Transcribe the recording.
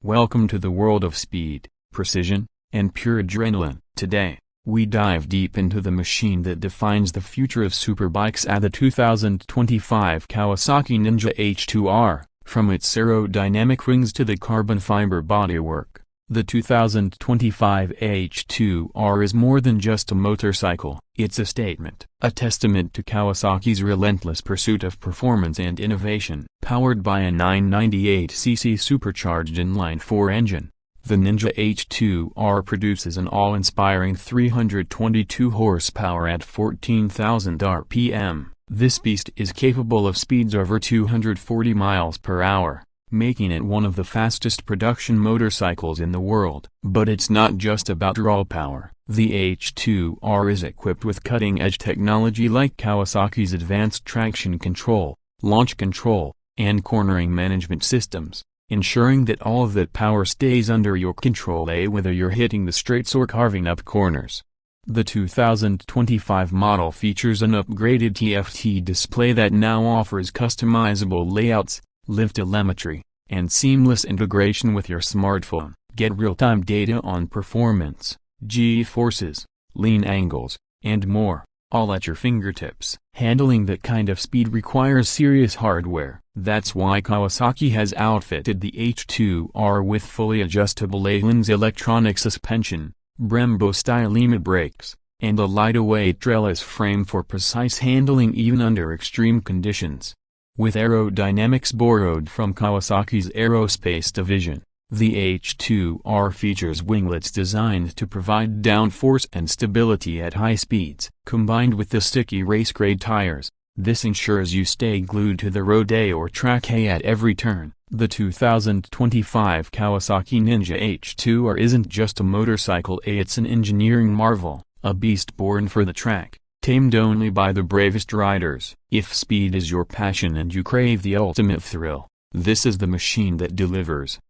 Welcome to the world of speed, precision, and pure adrenaline. Today, we dive deep into the machine that defines the future of superbikes at the 2025 Kawasaki Ninja H2R. From its aerodynamic wings to the carbon fiber bodywork, the 2025 H2R is more than just a motorcycle. It's a statement, a testament to Kawasaki's relentless pursuit of performance and innovation. Powered by a 998cc supercharged inline-4 engine, the Ninja H2R produces an awe-inspiring 322 horsepower at 14,000 RPM. This beast is capable of speeds over 240 miles per hour, making it one of the fastest production motorcycles in the world. But it's not just about raw power. The H2R is equipped with cutting-edge technology like Kawasaki's advanced traction control, launch control, and cornering management systems, ensuring that all of that power stays under your control, whether you're hitting the straights or carving up corners. The 2025 model features an upgraded TFT display that now offers customizable layouts, live telemetry, and seamless integration with your smartphone. Get real-time data on performance, G-forces, lean angles, and more, all at your fingertips. Handling that kind of speed requires serious hardware. That's why Kawasaki has outfitted the H2R with fully adjustable A-lins electronic suspension, Brembo-style EMA brakes, and a lightweight trellis frame for precise handling even under extreme conditions. With aerodynamics borrowed from Kawasaki's aerospace division, the H2R features winglets designed to provide downforce and stability at high speeds. Combined with the sticky race-grade tires, this ensures you stay glued to the road or track at every turn. The 2025 Kawasaki Ninja H2R isn't just a motorcycle, it's an engineering marvel, a beast born for the track, tamed only by the bravest riders. If speed is your passion and you crave the ultimate thrill, this is the machine that delivers.